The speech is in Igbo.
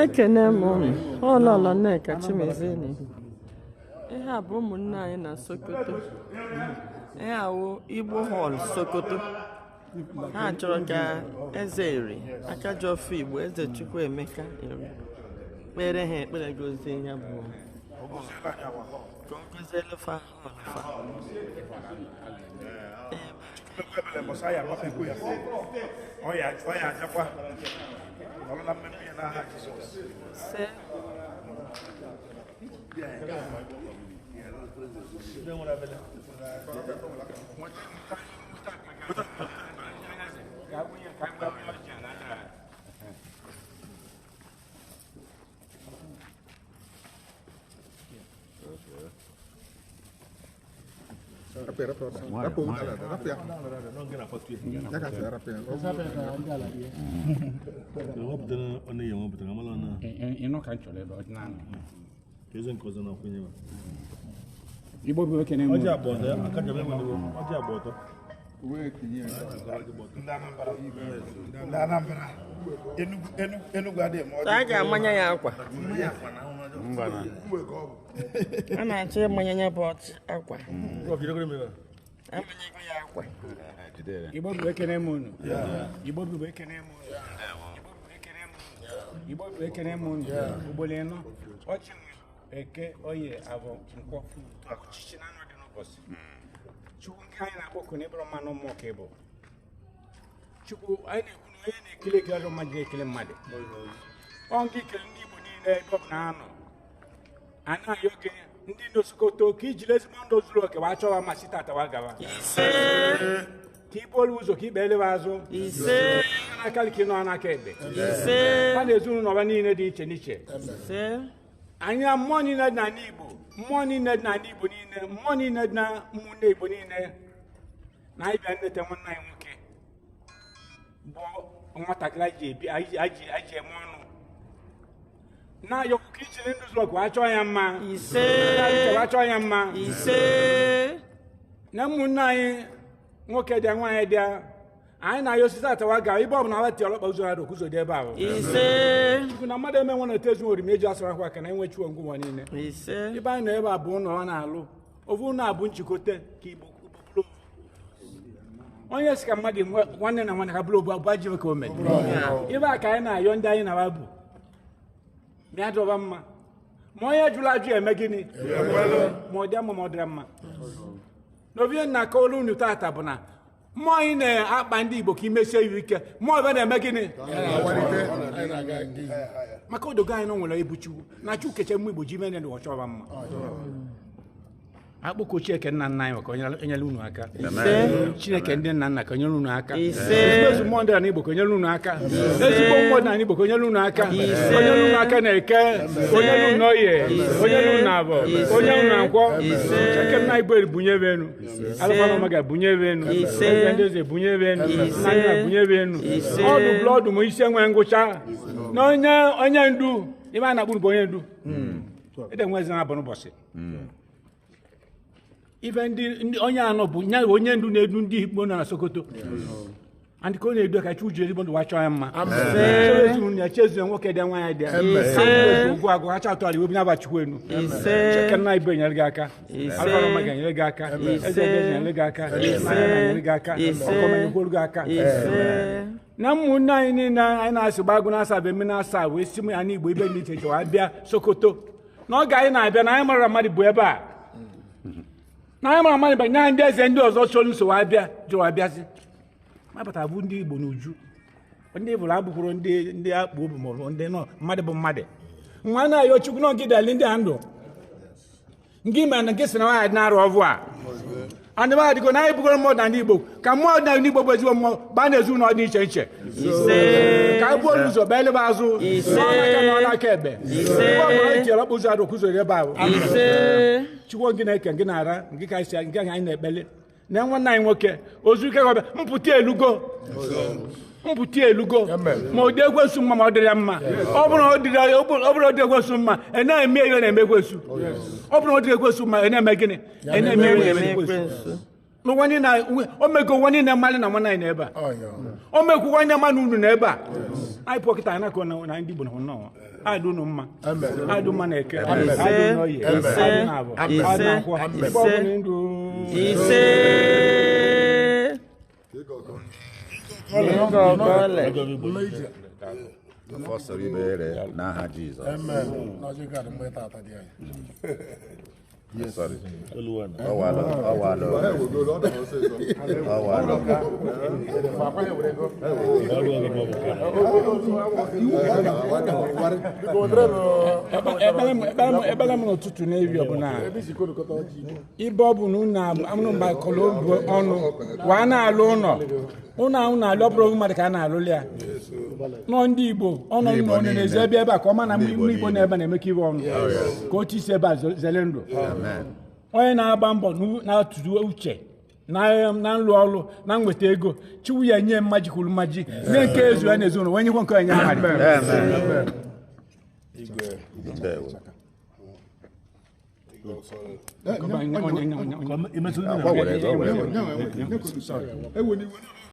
Ekene m ọlọlọ Nneka Chimezeni. Ihe a bụ ụmụnne anyị na Sokoto. Ihe awụ Igbo Hall Sokoto. Ha chọrọ ka eze Eri aka ji ofe Igbo eze Chukwuemeka Eri kpere ha ekpere gozie ihe bụ Igbo bụ ekene m. Ọjị abọdọ aka jabe nwere ọjị abọdọ. Uwe tinye Anambra Enugu adị m a ga-amanya ya akwa. A na-achọ ịmanya ya bụ akwa. Amanyego ya akwa. Igbo bụ ekene m unu. Igbo bụ ekene m unu. Igbo bụ ekene m unu. Ugboro ịnọ ọchị eke oye abụ nkwọ ọchịchị na anụ dị n'ụbọchị. Chukwu nke anyị na-akpọku n'ịbụrụ mmanụ mmụọ ka ịbụ. Chukwu anyị na-ekwu na onye na-ekele gị ọrụ mmadụ ekele mmadụ. Ọ nke ikele ndị Igbo niile ebe ọ bụ na anọ. A na-ayọ gị ndị Sokoto ka ijiri ezigbo ndụ zuru oke wa chọwa ma site atawa gawa. Ka ibu olu ụzọ ka ikpe elewe azụ. N'aka ka ị nọ n'aka ekpe. Ha na-ezuru n'ọba niile dị iche n'iche. Anyị mmụọ niile dị n'ala Igbo, mmụọ niile dị n'ala Igbo niile, mmụọ niile dị na ụmụnne Igbo niile na anyị bịa nleta nwanne anyị nwoke bụ nwatakịrị anyị ji eme ọnụ na-ayọkwu ka ijiri ndụ zuru oke achọ ya mma achọ ya mma na ụmụnne anyị nwoke dị nwaanyị dị anyị na-ayọ osisi atawa ga ibe ọ bụ na ala tiọrọ ọkpa ụzọ ha dokuzo dị ebe ahụ Chukwu na mmadụ eme nwe na-etezu oriri eji asara akwa aka na enwechi ngwa ụwa niile ibe anyị nọ ebe a bụ ụlọ ọ na-alụ ofu ụlọ abụ nchịkote ka Igbo bụrụ onye si ka mmadụ nwanne na nwanne ka bụrụ obu abụ aji ka o mere ibe a ka anyị na-ayọ ndị anyị na-aba bụ bịa dọba mma ma onye jụrụ ajụ eme gịnị ma ọ dị mma ma ọ dịra mma n'obi na aka olu unu tata bụ na mmụọ anyị na-akpa ndị Igbo ka imesie iwu ike mmụọ ebe na-eme gịnị maka odogo anyị nọ nwere ebuchukwu na Chukwu keche mmụ Igbo ji mene na ọchọba mma akpụkọ Chineke nna nna anyị maka enyere unu aka Chineke ndị nna nna ka enyere unu aka ezigbo mmụọ ndị na Igbo ka enyere unu aka ezigbo mmụọ na Igbo ka enyere unu aka onye unu aka na-eke onye unu n'oye onye unu na-abọ onye unu na-nkwọ Chineke nna Igbo bunye ebe enu alụkwa mama ga-bunye ebe enu eze ndị eze bunye ebe enu nna anyị na-bunye ebe enu ọdụ blọdụ ma isi enwe ngwụcha na onye ndu ime a na-akpụrụ bụ onye ndu ede nwezi na-abụ n'ụbọchị ife ndị onye anọ bụ nya onye ndu na-edu ndị Igbo nọ na Sokoto andị ka ọ na-edu ka Chukwu ji ezigbo ndụ wachọ ya mma na-echezu nwoke dị nwaanyị dị ugwu agụ hacha atụ ala iwe binye abachukwu enu Cheke nna Igbo enyere gị aka alụma ga-enyere gị aka eze enyere gị aka enyere gị aka ọkọmenyegwolu gị aka na ụmụnne anyị niile anyị na-asị gbagụ na-asa bụ eme na-asa wee si ya n'Igbo ibe ndị iche iche wa bịa Sokoto n'oge anyị na-abịa na anyị mara mmadụ bụ ebe a na anyị mara mmadụ bụ nya ndị eze ndị ọzọ chọrọ nso wa bịa jụrụ abịazi mapụta bụ ndị Igbo n'uju ndị Igbo abụkwuru ndị akpụ obi maọbụ ndị nọ mmadụ bụ mmadụ nwa na-ayọ Chukwu na ogidali ndị a ndụ nke ime na nke si na nwaanyị na-arụ ọvụ a andị ba dịgo na anyị bụgoro mmụọ na ndị Igbo ka mmụọ na ndị Igbo bụ ezigbo mmụọ gbaa na-ezu ụlọ dị iche iche ka anyị buo ụzọ baa elebe azụ n'aka na ọnaka ebe anyị tiere ọkpụ ụzọ adokụzoro ebe ahụ Chukwu gị na-eke gị na-ara nke ka isi nke anyị na-ekpele na nwanne anyị nwoke ozu ike gọbịa mpụta elugo ma ọ dị ekwensu mma ma ọ dịrị ya mma ọ bụrụ ọ dị ekwensu mma na-eme ihe na-eme ekwensu ọ bụrụ ọ dị ekwensu mma na-eme gịnị na-eme ihe na-eme ekwensu no wani na o mego wani na mali na mwana ebe a o meku wani ma na unu na ebe a ai pokita na ko na ndi bo no no ai do no mma ai do ma na eke ai do no ye ai na abo ai na ko ise Fọsọrọ ibere n'aha Jizọs. Amen. Na je ka de mo ta ta dia. Yes, sorry. Oluwa na. Awalo. Ebele m n'ụtụtụ na-ewi ọbụla ibe ọ bụ na ụnụ mba kolombo ọnụ wa na-alụ ụlọ ahụ na-alụ ọ bụrụ mmadụ ka a na-alụli ya nọ ndị Igbo ọnụ na-eze ebe a ka ọ ma na mmụ Igbo na ebe na-emeka iwe ọnụ ka otu isi ebe a zele ndụ onye na-agba mbọ na-atụrụ uche na nlụ ọrụ na nweta ego chiwu ya nye mmaji kwuru mmaji nye nke ezu ya na ezinụlọ onye nyekwa nke onye amarị Imetụ